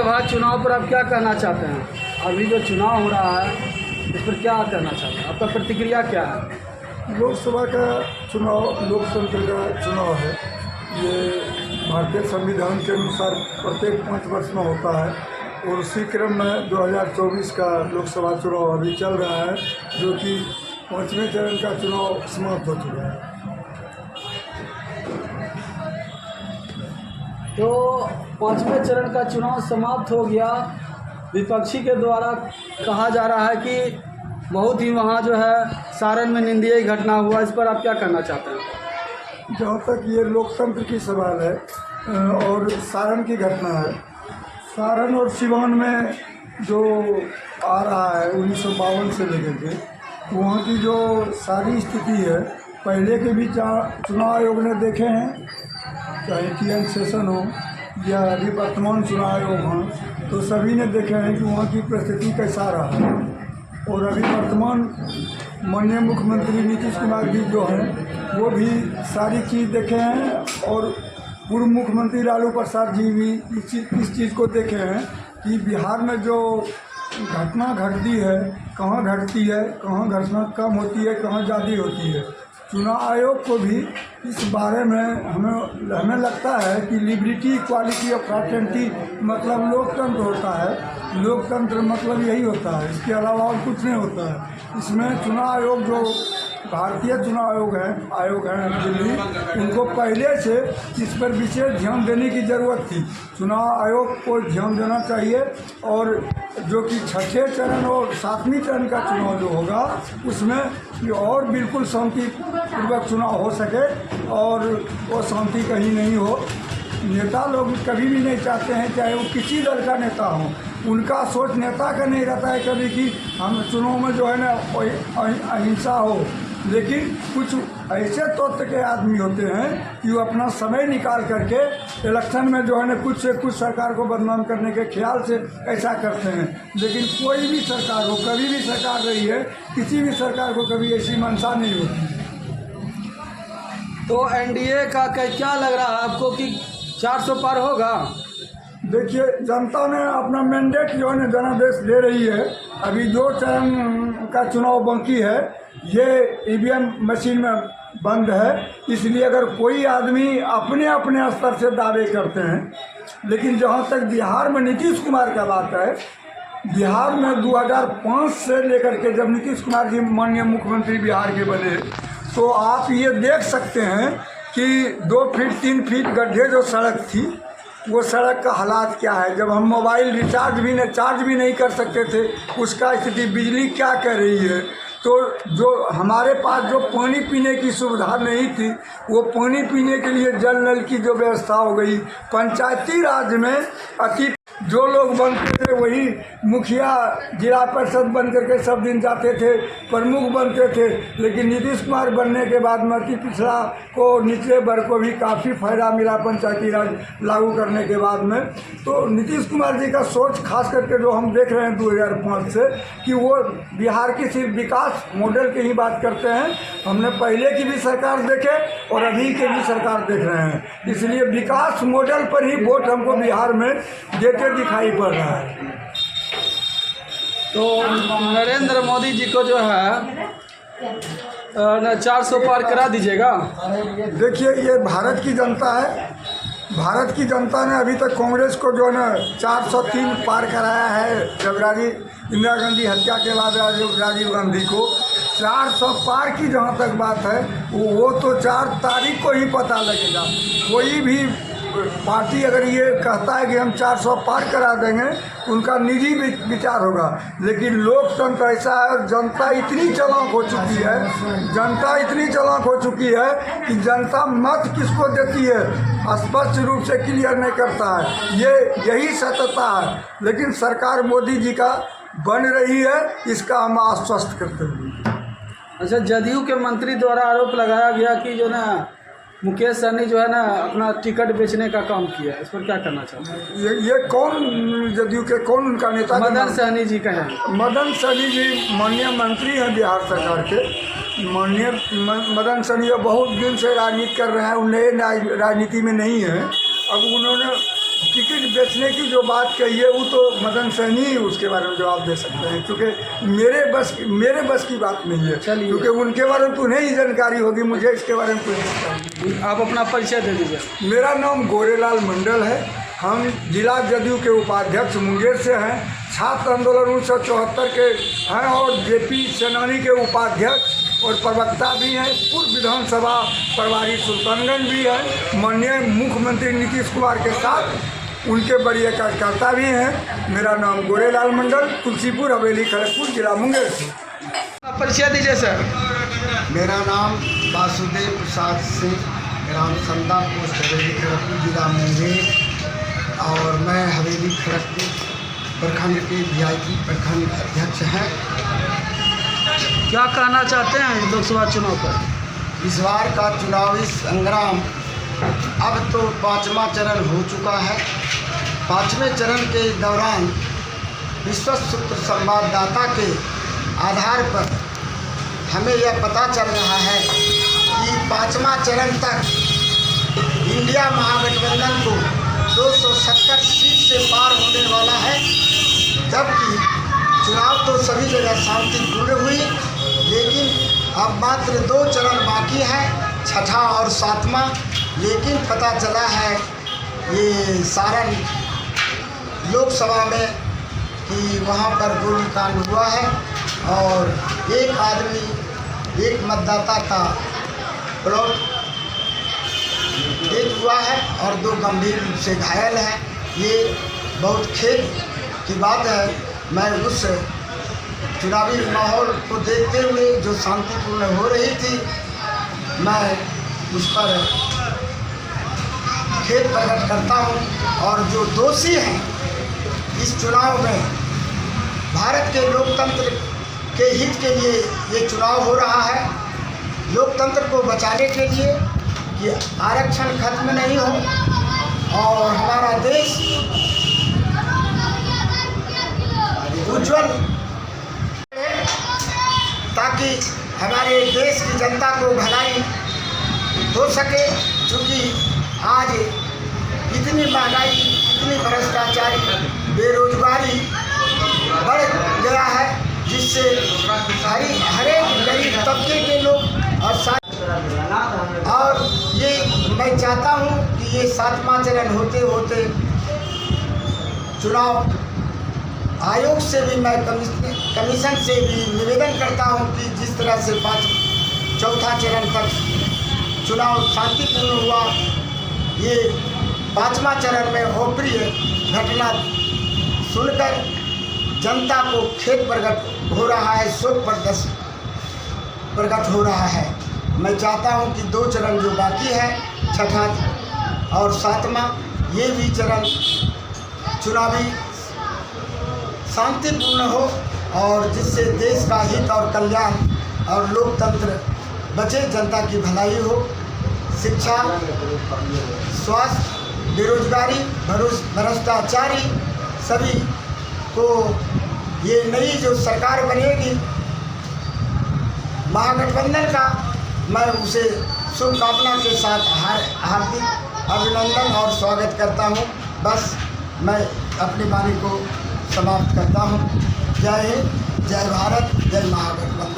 लोकसभा चुनाव पर आप क्या कहना चाहते हैं? अभी जो चुनाव हो रहा है इस पर क्या कहना चाहते हैं? आपका प्रतिक्रिया क्या है? लोकसभा का चुनाव लोकतंत्र का चुनाव है। ये भारतीय संविधान के अनुसार प्रत्येक 5 वर्ष में होता है और उसी क्रम में 2024 का लोकसभा चुनाव अभी चल रहा है, जो कि 5वें चरण का चुनाव समाप्त हो चुका है। तो 5वें चरण का चुनाव समाप्त हो गया। विपक्षी के द्वारा कहा जा रहा है कि बहुत ही वहाँ जो है सारण में निंदनीय घटना हुआ। इस पर आप क्या कहना चाहते हैं? जहाँ तक ये लोकतंत्र की सवाल है और सारण की घटना है, सारण और सिवान में जो आ रहा है 1952 से लेकर के वहाँ की जो सारी स्थिति है, पहले के भी चुनाव आयोग ने देखे हैं, चाहे TN सेशन हो या अभी वर्तमान चुनाव आयोग हो, तो सभी ने देखे हैं कि वहाँ की परिस्थिति कैसा रहा है। और अभी वर्तमान माननीय मुख्यमंत्री नीतीश कुमार जी जो हैं वो भी सारी चीज़ देखे हैं और पूर्व मुख्यमंत्री लालू प्रसाद जी भी इस चीज़ को देखे हैं कि बिहार में जो घटना घटती है, कहाँ घटती है, कहाँ घटना कम होती है, कहाँ ज़्यादा होती है। चुनाव आयोग को भी इस बारे में हमें लगता है कि लिबर्टी, इक्वालिटी और फ्रैटर्निटी मतलब लोकतंत्र होता है। लोकतंत्र मतलब यही होता है, इसके अलावा और कुछ नहीं होता है। इसमें चुनाव आयोग जो भारतीय चुनाव आयोग है दिल्ली, उनको पहले से इस पर विशेष ध्यान देने की ज़रूरत थी। चुनाव आयोग को ध्यान देना चाहिए और जो कि 6ठे चरण और 7वीं चरण का चुनाव जो होगा उसमें और बिल्कुल शांतिपूर्वक चुनाव हो सके और वो शांति कहीं नहीं हो। नेता लोग कभी भी नहीं चाहते हैं, चाहे वो किसी दल का नेता हो, उनका सोच नेता का नहीं रहता है कभी कि हम चुनाव में जो है ना अहिंसा हो। लेकिन कुछ ऐसे तत्व के आदमी होते हैं कि वो अपना समय निकाल करके इलेक्शन में जो है ना कुछ से कुछ सरकार को बदनाम करने के ख्याल से ऐसा करते हैं। लेकिन कोई भी सरकार हो, कभी भी सरकार रही है, किसी भी सरकार को कभी ऐसी मंशा नहीं होती। तो NDA का क्या लग रहा है आपको कि 400 पार होगा? देखिए, जनता ने अपना मैंडेट जो है ना जनादेश दे रही है। अभी 2 चरण का चुनाव बाकी है, ये EVM मशीन में बंद है, इसलिए अगर कोई आदमी अपने अपने स्तर से दावे करते हैं। लेकिन जहाँ तक बिहार में नीतीश कुमार का बात है, बिहार में 2005 से लेकर के जब नीतीश कुमार जी माननीय मुख्यमंत्री बिहार के बने, तो आप ये देख सकते हैं कि 2 फीट 3 फीट गड्ढे जो सड़क थी, वो सड़क का हालात क्या है। जब हम मोबाइल चार्ज भी नहीं कर सकते थे, उसका स्थिति बिजली क्या कर रही है। तो जो हमारे पास जो पानी पीने की सुविधा नहीं थी, वो पानी पीने के लिए जल नल की जो व्यवस्था हो गई। पंचायती राज में जो लोग बनते थे वही मुखिया, जिला परिषद बन करके सब दिन जाते थे, प्रमुख बनते थे। लेकिन नीतीश कुमार बनने के बाद में अति पिछड़ा को, निचले वर्ग को भी काफ़ी फायदा मिला पंचायती राज लागू करने के बाद में। तो नीतीश कुमार जी का सोच खास करके जो हम देख रहे हैं 2005 से, कि वो बिहार की सिर्फ विकास मॉडल की ही बात करते हैं। हमने पहले की भी सरकार देखे और अभी के भी सरकार देख रहे हैं, इसलिए विकास मॉडल पर ही वोट हमको बिहार में देते दिखाई पड़ रहा है। तो नरेंद्र मोदी जी को जो है 400 पार करा दीजिएगा। देखिए, ये भारत की जनता है। भारत की जनता ने अभी तक कांग्रेस को जो है ना 403 पार कराया है। जब इंदिरा गांधी हत्या के बाद राजीव गांधी को 400 पार की जहाँ तक बात है, वो तो 4 तारीख को ही पता लगेगा। कोई भी पार्टी अगर ये कहता है कि हम 400 पार करा देंगे, उनका निजी विचार होगा। लेकिन लोकतंत्र ऐसा है, जनता इतनी चालाक हो चुकी है कि जनता मत किसको देती है स्पष्ट रूप से क्लियर नहीं करता है। यही सत्यता है। लेकिन सरकार मोदी जी का बन रही है, इसका हम आश्वस्त करते हैं। अच्छा, जदयू के मंत्री द्वारा आरोप लगाया गया कि जो ना मुकेश सहनी जो है ना अपना टिकट बेचने का काम किया, इस पर क्या करना चाहते हैं? ये कौन, जदयू के कौन उनका नेता? मदन सहनी जी का है। मदन सहनी जी माननीय मंत्री हैं बिहार सरकार के। माननीय मदन सहनी बहुत दिन से राजनीति कर रहे हैं, उन्हें राजनीति में नहीं है। अब उन्होंने टिकट बेचने की जो बात कही है वो तो मदन सहनी ही उसके बारे में जवाब दे सकते हैं, क्योंकि मेरे बस की बात नहीं है। चलिए। क्योंकि उनके बारे में तो उन्हें ही जानकारी होगी, मुझे इसके बारे में कोई जानकारी नहीं। आप अपना परिचय दे दीजिए। मेरा नाम गोरेलाल मंडल है। हम जिला जदयू के उपाध्यक्ष मुंगेर से हैं। छात्र आंदोलन 1974 के हैं और जेपी सेनानी के उपाध्यक्ष और प्रवक्ता भी हैं। पूर्व विधानसभा प्रभारी सुल्तानगंज भी है। माननीय मुख्यमंत्री नीतीश कुमार के साथ उनके बड़े कार्यकर्ता भी हैं। मेरा नाम गोरेलाल मंडल, तुलसीपुर हवेली खड़गपुर, जिला मुंगेर से। आप परिचय दीजिए सर। मेरा नाम वासुदेव प्रसाद सिंह, ग्राम संदा पोस्ट हवेली खड़गपुर, जिला मुंगेर, और मैं हवेली खड़गपुर प्रखंड के वीआईपी प्रखंड अध्यक्ष हैं। क्या कहना चाहते हैं लोकसभा चुनाव पर? इस बार का चुनावी संग्राम अब तो 5वां चरण हो चुका है। 5वें चरण के दौरान विश्वस्त संवाददाता के आधार पर हमें यह पता चल रहा है कि 5वां चरण तक इंडिया महागठबंधन को 270 सीट से पार होने वाला है। जबकि चुनाव तो सभी जगह शांतिपूर्ण हुई, लेकिन अब मात्र 2 चरण बाकी है, 6ठा और 7वां। लेकिन पता चला है ये सारण लोकसभा में कि वहाँ पर गोलीकांड हुआ है और एक आदमी, एक मतदाता का प्लॉट डेथ हुआ है और 2 गंभीर रूप से घायल हैं। ये बहुत खेद की बात है। मैं उस चुनावी माहौल को देखते हुए जो शांतिपूर्ण हो रही थी, मैं उस पर खेद प्रकट करता हूं। और जो दोषी हैं इस चुनाव में, भारत के लोकतंत्र के हित के लिए ये चुनाव हो रहा है। लोकतंत्र को बचाने के लिए कि आरक्षण खत्म नहीं हो और हमारा देश उज्जवल, ताकि हमारे देश की जनता को भलाई हो सके। क्योंकि आज इतनी महंगाई, इतनी भ्रष्टाचारी, बेरोजगारी बढ़ गया है, जिससे हर एक गरीब तबके के लोग और ये मैं चाहता हूँ कि ये 7वां चरण होते होते चुनाव आयोग से भी, मैं कमीशन से भी निवेदन करता हूं कि जिस तरह से 4था चरण तक चुनाव शांतिपूर्ण हुआ, ये 5वां चरण में अप्रिय घटना सुनकर जनता को खेद प्रकट हो रहा है, शोक प्रकट हो रहा है। मैं चाहता हूं कि 2 चरण जो बाकी है, 6ठा और 7वां, ये भी चरण चुनावी शांतिपूर्ण हो और जिससे देश का हित और कल्याण और लोकतंत्र बचे, जनता की भलाई हो। शिक्षा, स्वास्थ्य, बेरोजगारी, भ्रष्टाचारी सभी को ये नई जो सरकार बनेगी महागठबंधन का, मैं उसे शुभकामना के साथ हार्दिक अभिनंदन और स्वागत करता हूँ। बस मैं अपनी वाणी को समाप्त करता हूँ। जय हिंद, जय भारत, जय महागठबंधन।